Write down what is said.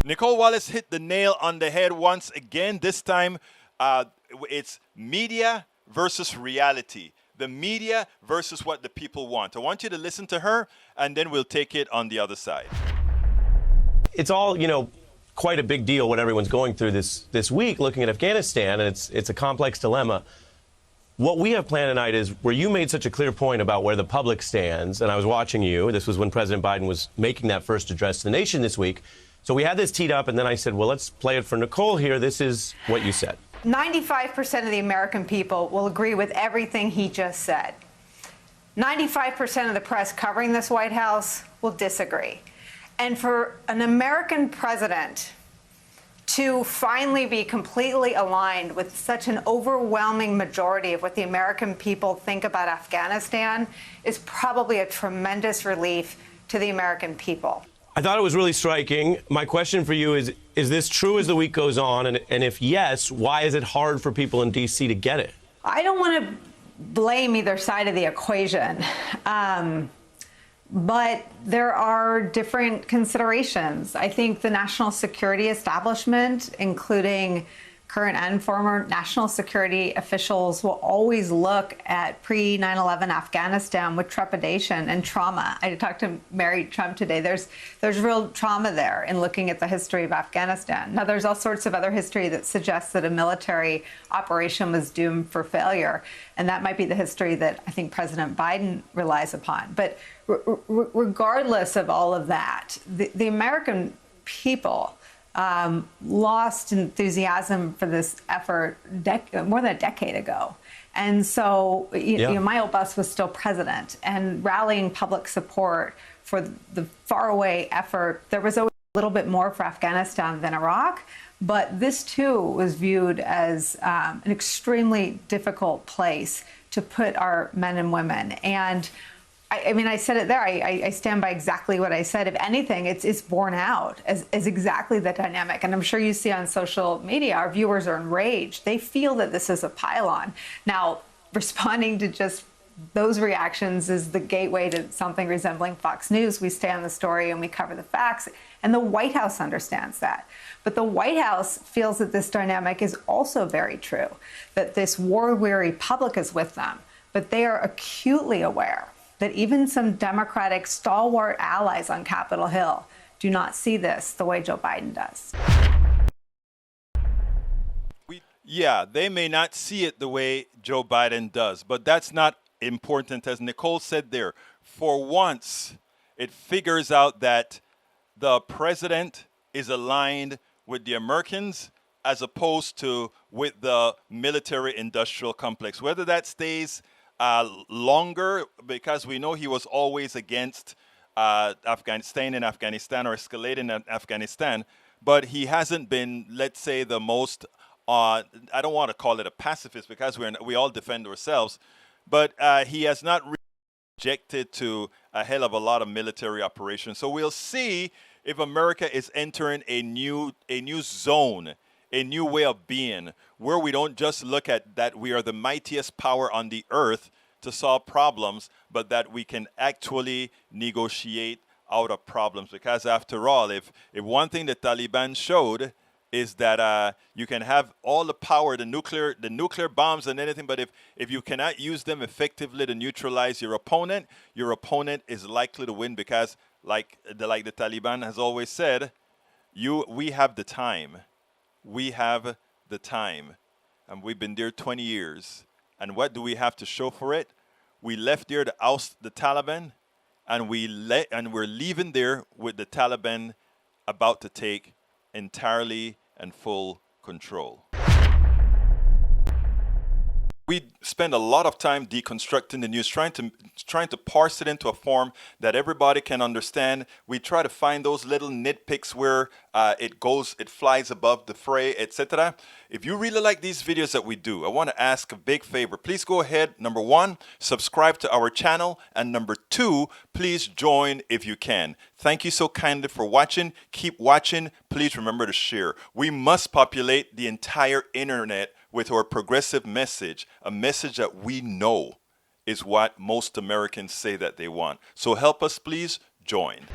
Nicolle Wallace hit the nail on the head once again. This time, it's media versus reality. The media versus what the people want. I want you to listen to her, and then we'll take it on the other side. It's all, quite a big deal what everyone's going through this week looking at Afghanistan, and it's a complex dilemma. What we have planned tonight is where you made such a clear point about where the public stands, and I was watching you. This was when President Biden was making that first address to the nation this week. So we had this teed up, and then I said, well, let's play it for Nicolle here. This is what you said. 95% of the American people will agree with everything he just said. 95% of the press covering this White House will disagree. And for an American president to finally be completely aligned with such an overwhelming majority of what the American people think about Afghanistan is probably a tremendous relief to the American people. I thought it was really striking. My question for you is this true as the week goes on? And if yes, why is it hard for people in D.C. to get it? I don't want to blame either side of the equation. But there are different considerations. I think the national security establishment, including current and former national security officials, will always look at pre-9/11 Afghanistan with trepidation and trauma. I talked to Mary Trump today. There's real trauma there in looking at the history of Afghanistan. Now, there's all sorts of other history that suggests that a military operation was doomed for failure, and that might be the history that I think President Biden relies upon. But regardless of all of that, the American people lost enthusiasm for this effort more than a decade ago. And so my old boss was still president, and rallying public support for the faraway effort, there was always a little bit more for Afghanistan than Iraq. But this, too, was viewed as an extremely difficult place to put our men and women. And I mean, I said it there. I stand by exactly what I said. If anything, it's borne out as exactly the dynamic. And I'm sure you see on social media, our viewers are enraged. They feel that this is a pylon. Now, responding to just those reactions is the gateway to something resembling Fox News. We stay on the story and we cover the facts. And the White House understands that. But the White House feels that this dynamic is also very true, that this war-weary public is with them. But they are acutely aware that even some Democratic stalwart allies on Capitol Hill do not see this the way Joe Biden does. Yeah, they may not see it the way Joe Biden does, but that's not important. As Nicolle said there, for once, it figures out that the president is aligned with the Americans as opposed to with the military-industrial complex. Whether that stays longer, because we know he was always against staying in Afghanistan or escalating in Afghanistan, but he hasn't been, let's say, the most, I don't want to call it a pacifist because we all defend ourselves, but he has not really objected to a hell of a lot of military operations. So we'll see if America is entering a new zone, a new way of being, where we don't just look at that we are the mightiest power on the earth to solve problems, but that we can actually negotiate out of problems. Because after all, if one thing the Taliban showed is that you can have all the power, the nuclear bombs and anything, but if you cannot use them effectively to neutralize your opponent is likely to win, because like the Taliban has always said, we have the time. We have the time, and we've been there 20 years. And what do we have to show for it? We left there to oust the Taliban, and we're leaving there with the Taliban about to take entirely and full control. We spend a lot of time deconstructing the news, trying to parse it into a form that everybody can understand. We try to find those little nitpicks where it flies above the fray, etc. If you really like these videos that we do, I want to ask a big favor. Please go ahead, number one, subscribe to our channel, and number two, please join if you can. Thank you so kindly for watching. Keep watching. Please remember to share. We must populate the entire internet with our progressive message, a message that we know is what most Americans say that they want. So help us, please join.